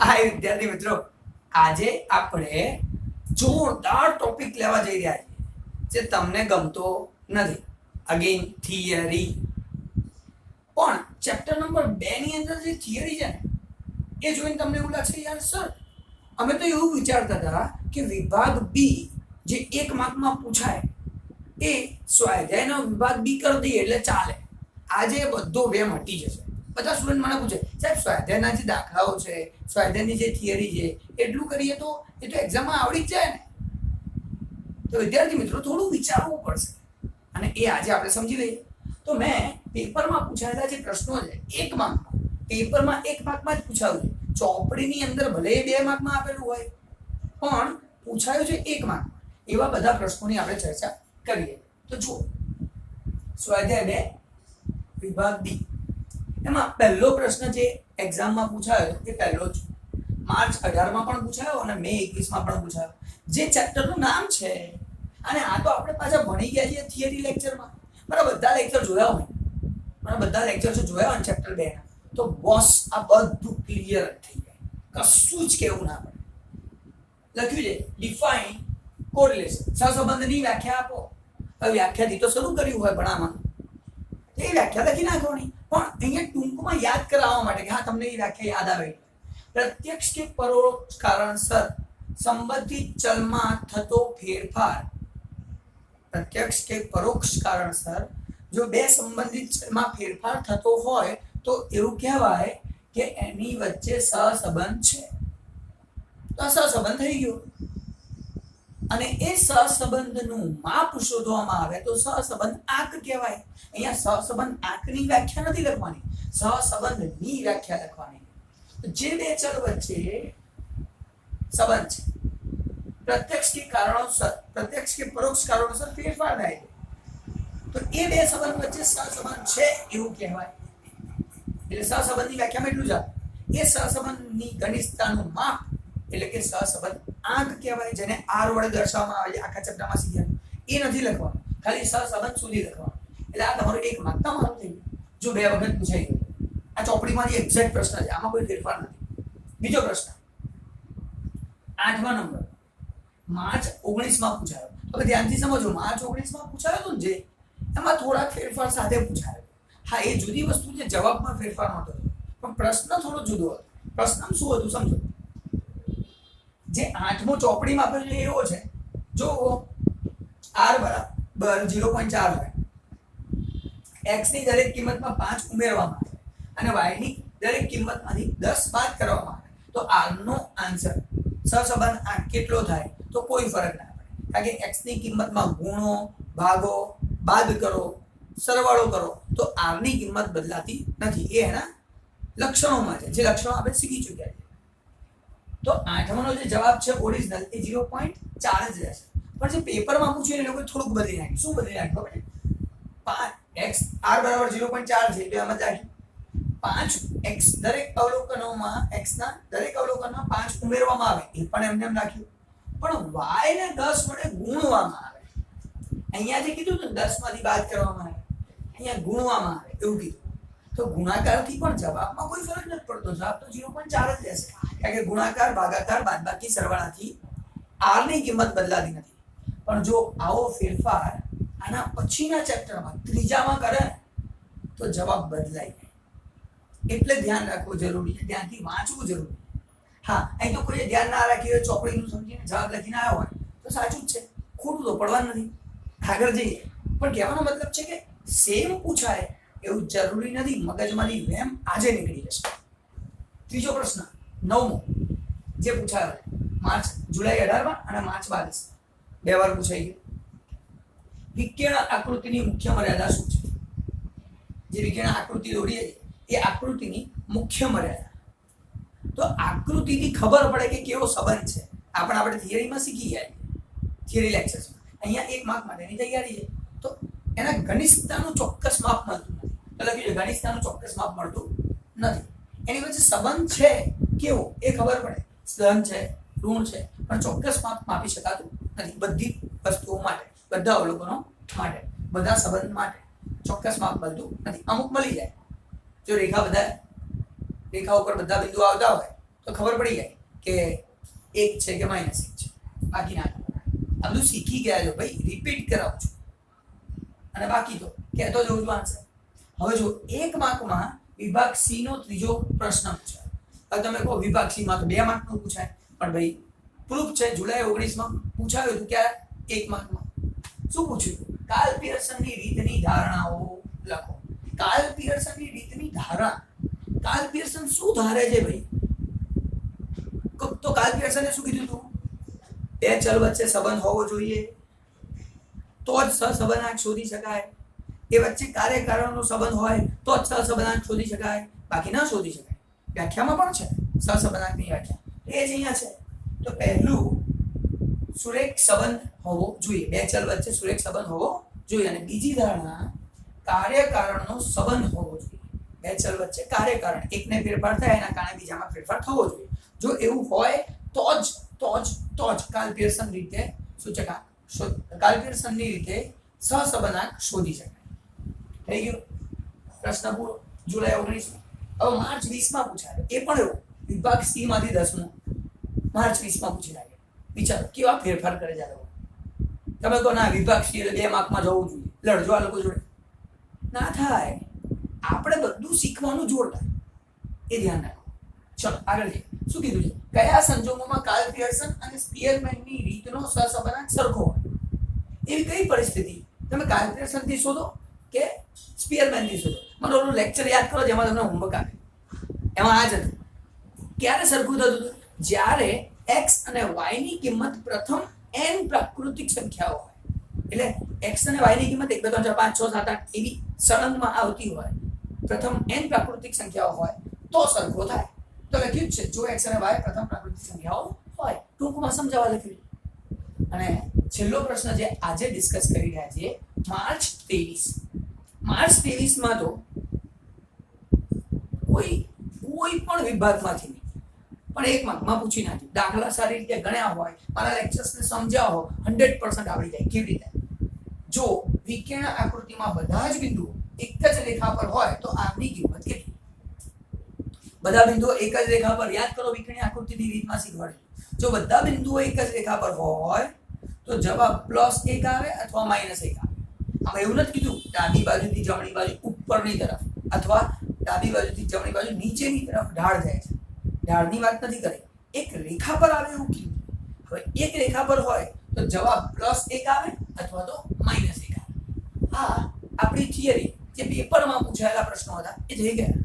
હાય વિદ્યાર્થી મિત્રો, આજે આપણે જોરદાર ટોપિક લેવા જઈ રહ્યા છીએ જે તમને ગમતો નથી. Again theory. પણ ચેપ્ટર નંબર 2 ની અંદર જે થિયરી છે ને એ જોઈને તમને એવું લાગશે યાર સર અમે તો એવું વિચારતા હતા કે વિભાગ બી જે 1 માર્કમાં પૂછાય એ સ્વાધ્યાયનો વિભાગ બી કરી દઈએ એટલે ચાલે. આજે બધો વેમ હટી જશે. બધા સ્ટુડન્ટ મને પૂછે સાહેબ સ્વાધ્યાયના જે દાખલાઓ છે, સ્વાધ્યાયની જે થિયરી છે એટલું કરીએ તો એ તો એક્ઝામમાં આવડી જ જાય ને. તો વિદ્યાર્થી મિત્રો થોડું વિચારવું પડશે અને એ આજે આપણે સમજી લઈએ. તો મેં પેપરમાં પૂછાયેલા જે પ્રશ્નો છે 1 માર્કમાં, પેપરમાં 1 માર્કમાં જ પૂછાયું છે. ચોપડીની અંદર ભલે 2 માર્કમાં આપેલું હોય પણ પૂછાયું છે 1 માર્કમાં. એવા બધા પ્રશ્નોની આપણે ચર્ચા કરીએ. તો જુઓ, સ્વાધ્યાય 2 વિભાગ બી એમાં પહેલો પ્રશ્ન જે એક્ઝામમાં પૂછાયો એ પહેલો જ માર્ચ 18 માં પણ પૂછાયો અને મે 21 માં પણ પૂછાયો. જે ચેપ્ટરનું નામ છે અને આ તો આપણે પાછા ભણી ગયા છીએ થિયરી લેક્ચરમાં. મારા બધા લેક્ચર જોયા હોય, મારા બધા લેક્ચર જોયા હોય ચેપ્ટર 2 ના, તો બોસ આ બધું ક્લિયર થઈ જાય, કશું જ કેવું ના પડે. લખ્યું છે ડિફાઇન કોરિલેશન, સહસંબંધની વ્યાખ્યા આપો. હવે વ્યાખ્યાથી તો શરૂ કર્યું હોય ભણાવવાનું, એ વ્યાખ્યા લખી નાખવાની. પણ અહીંયા ટૂંકમાં યાદ કરાવવા માટે કે હા તમને એ વ્યાખ્યા યાદ આવે. પ્રત્યક્ષ કે પરોક્ષ કારણસર સંબંધિત ચલમાં થતો ફેરફાર. પ્રત્યક્ષ કે પરોક્ષ કારણસર જો બે સંબંધિત ચલમાં ફેરફાર થતો હોય તો એવું કહેવાય કે એની વચ્ચે સહસંબંધ છે. તો આ સહસંબંધ થઈ ગયો અને એ સહસંબંધનું માપ શોધવામાં આવે તો સહસંબંધ આંક કહેવાય. અહીંયા સહસંબંધ આંકની વ્યાખ્યા નથી લખવાની, સહસંબંધની વ્યાખ્યા લખવાની. જે બે ચલ વચ્ચે સંબંધ છે, પ્રત્યક્ષ કે પરોક્ષ કારણોસર ફેરફાર થાય તો એ બે સંબંધ વચ્ચે સહસંબંધ છે એવું કહેવાય. એટલે સહસંબંધની વ્યાખ્યામાં એટલું જ આવે. એ સહસંબંધની ઘનિષ્ઠતાનું માપ એટલે કે સહસંબંધ આંક કહેવાય, જેને આર વડે દર્શાવવામાં આવે છે. આખા ચેપ્ટરમાં શીખ્યા એ નથી લખવાનું, ખાલી સહસંબંધ સુધી લખવાનું. એટલે આ તમારું 1 માર્ક તમારું થઈ ગયું જો 2 વખત પૂછાઈ ગયું. આ ચોપડીમાંથી એક્ઝેક્ટ પ્રશ્ન છે, આમાં કોઈ ફેરફાર નથી. બીજો પ્રશ્ન 8મા નંબર માર્ચ 19 માં પૂછાયો. હવે ધ્યાનથી સમજો, માર્ચ 19 માં પૂછાયો હતો ને જે, એમાં થોડાક ફેરફાર સાથે પૂછાયો. હા, એ જુદી વસ્તુ છે, જવાબમાં ફેરફાર નહોતો પણ પ્રશ્ન થોડો જુદો હતો. પ્રશ્ન શું હતું સમજો. જે 8મો ચોપડીમાં આપેલો છે એવો છે, જો r બરાબર 0.4 હોય, x ની દરેક કિંમતમાં 5 ઉમેરવામાં આવે અને y ની દરેક કિંમતમાંથી 10 બાદ કરવામાં આવે તો r નો આન્સર સહસંબંધ આંક કેટલો થાય તો કોઈ ફરક ના પડે. કારણ કે x ની કિંમતમાં ગુણો, ભાગો, બાદ કરો, સરવાળો કરો તો r ની કિંમત બદલાતી નથી. એ એના લક્ષણોમાં છે, જે લક્ષણો આપણે શીખી ચૂક્યા છે. તો 8માનો જે જવાબ છે ઓરિજિનલ એ 0.4 જ રહેશે. પણ જે પેપરમાં પૂછ્યું એ લોકોએ થોડુંક બદલી નાખ્યું. શું બદલી નાખ્યું ખબર છે? x r બરાબર 0.4 છે તો એમ જ રાખ્યું 5x દરેક અવલોકનોમાં x ના દરેક અવલોકનમાં 5 ઉમેરવામાં આવે એ પણ એમને એમ રાખ્યું. પણ y ને 10 વડે ગુણવામાં આવે. અહીંયા જે કીધું તો 10 માંથી બાદ કરવામાં આવે, અહીંયા ગુણવામાં આવે એવું કીધું. તો ગુણાકારથી પણ જવાબમાં કોઈ ફરક નથી પડતો, જવાબ તો 0.4 જ રહેશે. કારણ કે ગુણાકાર, ભાગાકાર, બાદબાકી, સરવાળાથી r ની કિંમત બદલાતી નથી. પણ જો આવો ફેરફાર આના પછીના ચેપ્ટરમાં ત્રીજામાં કરે તો જવાબ બદલાઈ જાય. એટલે ધ્યાન રાખવું જરૂરી છે, ધ્યાનથી વાંચવું જરૂરી. હા, અહીં તો કોઈ ધ્યાન ના રાખ્યું હોય, ચોપડીનું સમજીને જવાબ લખીને આવ્યો હોય તો સાચું જ છે, ખોટું તો પડવાનું નથી. આગળ જઈએ. પણ કહેવાનો મતલબ છે કે સેમ પૂછાય એવું જરૂરી નથી. મગજમાંથી વેમ આજે નીકળી જશે. ત્રીજો પ્રશ્ન 9મો જે પૂછાયો માર્ચ જુલાઈ 18 અને માર્ચ 22 2 વાર પૂછાઈ ગયો. વિકર્ણ આકૃતિની મુખ્ય મર્યાદા શું છે? જે વિકર્ણ આકૃતિ દોરીએ એ આકૃતિની મુખ્ય મર્યાદા. તો આકૃતિથી ખબર પડે કે કેવો સંબંધ છે. આપણે થિયરીમાં શીખી ગયા થિયરી લેક્ચર્સમાં. અહીંયા 1 માર્ક માટેની તૈયારી છે. તો એના ઘનિષ્ઠતાનું ચોક્કસ માપ મળતું નથી. તો લખ્યું છે ઘનિષ્ઠતાનું ચોક્કસ માપ મળતું નથી. એની વચ્ચે સંબંધ છે કેવો એ ખબર પડે, ધન છે, ઋણ છે, પણ ચોક્કસ માપ માપી શકાતું નથી. બધી વસ્તુઓ માટે, બધા અવલોકનો માટે, બધા સંબંધ માટે ચોક્કસ માપ મળતું નથી. અમુક મળી જાય. જો રેખા ઉપર બધા બિંદુઓ આવતા હોય તો ખબર પડી જાય કે 1 છે કે -1 છે, બાકી ના ખબર. આ બધું શીખી ગયા છો ભાઈ, રિપીટ કરાવું છું અને બાકી તો કહેતો જવું છું આન્સર. હવે જો 1 માર્કમાં વિભાગ સી નો ત્રીજો પ્રશ્ન પૂછાય. હવે તમે કહો વિભાગ સી માં તો 2 માર્કનો પૂછાય, પણ ભાઈ પ્રૂફ છે જુલાઈ 19 માં પૂછાયું હતું ક્યારે 1 માર્કમાં. શું પૂછ્યું? કાર્લ પિયર્સનની રીતની ધારણાઓ લખો. કાર્લ પિયર્સનની રીતની ધારણા. કાર્લ પિયર્સન શું ધારે છે ભાઈ? તો કાર્લ પિયર્સને શું કીધું હતું? 2 ચલ વચ્ચે સંબંધ હોવો જોઈએ તો જ સહસંબંધાંક શોધી શકાય. એ વચ્ચે કાર્યકારણનો સંબંધ હોય તો જ સહસંબંધાંક શોધી શકાય, બાકી ના શોધી શકાય. વ્યાખ્યામાં પણ છે સહસંબંધાંકની વ્યાખ્યા, એ જ અહીંયા છે. તો પહેલું સુરેખ સંબંધ હોવો જોઈએ, 2 ચલ વચ્ચે સુરેખ સંબંધ હોવો જોઈએ. અને બીજી ધારણા કાર્યકારણનો સંબંધ હોવો જોઈએ. 2 ચલ વચ્ચે કાર્યકારણ, એકને ફેરફાર થાય એના કારણે બીજામાં ફેરફાર થવો જોઈએ. જો એવું હોય તો જ કાર્લ પિયર્સન રીતે કાર્લ પિયર્સનની રીતે સહસંબંધાંક શોધી શકાય. થઈ ગયું પ્રશ્ન પૂરો જુલાઈ 19 માં. હવે માર્ચ 20 માં પૂછાયો, એ પણ એવું વિભાગ સી માંથી 10મો માર્ચ 20 માં પૂછી લાગે. વિચારો કેવા ફેરફાર કરે છે આ લોકો. તમે કહો ના વિભાગ સી એટલે 2 માર્કમાં જવું જોઈએ, લડજો આ લોકો જોડે. ના થાય, આપણે બધું શીખવાનું જોરદાર, એ ધ્યાન રાખો. ચલો આગળ જઈએ. શું કીધું છે? કયા સંજોગોમાં કાર્લ પિયર્સન અને સ્પીયરમેનની રીતનો સહસંબંધાંક સરખો હોય? એવી કઈ પરિસ્થિતિ તમે કાર્લ પિયર્સન થી શોધો કે સ્પીયરમેન થી શોધો. મને ઓલું લેક્ચર યાદ કરો જેમાં તમને હોમવર્ક આપે, એમાં આ જ હતું. ક્યારે સરખું થતું હતું? જ્યારે x અને y ની કિંમત પ્રથમ n પ્રાકૃતિક સંખ્યાઓ હોય. એટલે x અને y ની કિંમત 1 2 3 4 5 6 7 8 એવી સળંગમાં આવતી હોય, પ્રથમ n પ્રાકૃતિક સંખ્યાઓ હોય તો સરખો થાય. તો લખ્યું જ છે જો x અને y પ્રથમ પ્રાકૃતિક સંખ્યાઓ હોય. ટૂંકમાં સમજાવવા લખ્યું. અને છેલ્લો પ્રશ્ન જે આજે ડિસ્કસ કરી રહ્યા છીએ, માર્ચ 23 માં તો કોઈ પણ વિભાગમાંથી નહીં, પણ 1 માર્કમાં પૂછી નાખ્યું. દાખલા સારી રીતે ગણ્યા હોય, મારા લેક્ચર્સને સમજ્યા હો, 100% આવડી જાય. કેવી રીતે? જો વિકર્ણ આકૃતિમાં બધા જ બિંદુઓ એક જ રેખા પર હોય તો આરની કિંમત કેટલી? બધા બિંદુઓ એક જ રેખા પર, યાદ કરો વિકર્ણ આકૃતિની રીતમાં શીખવાડ્યું. જો બધા બિંદુઓ એક જ રેખા પર હોય તો જવાબ +1 આવે અથવા -1 આવે. આમાં એવું નથી કીધું ડાબી બાજુથી જમણી બાજુ ઉપરની તરફ અથવા ડાબી બાજુથી જમણી બાજુ નીચેની તરફ ઢાળ જાય છે. ઢાળની વાત નથી કરી, એક રેખા પર આવે એવું કીધું. હવે એક રેખા પર હોય તો જવાબ +1 આવે અથવા તો -1 આવે. આ આપણી થિયરી જે પેપરમાં પૂછાયેલા પ્રશ્નો હતા એ થઈ ગયા.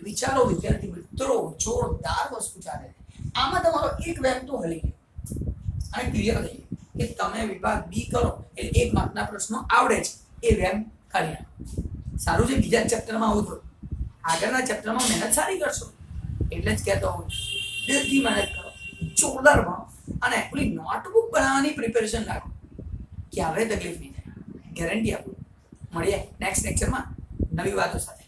વિચારો વિદ્યાર્થી મિત્રો, જોરદાર વસ્તુ ચાલે છે. આમાં તમારો એક વેમ તો હલી ગયો અને ક્લિયર થઈ ગયું કે તમે વિભાગ બી કરો એટલે 1 માર્કના પ્રશ્નો આવડે છે, એ વેમ કાઢી નાખો. સારું છે બીજા ચેપ્ટરમાં આવું થયું, આગળના ચેપ્ટરમાં મહેનત સારી કરશો. એટલે જ કહેતો હું દિલથી મહેનત કરો, જોરદાર ભણો અને પેલી નોટબુક બનાવવાની પ્રિપેરેશન રાખો કે હવે તકલીફ નહીં થાય. ગેરંટી આપું. મળીએ નેક્સ્ટ લેક્ચરમાં નવી વાતો સાથે.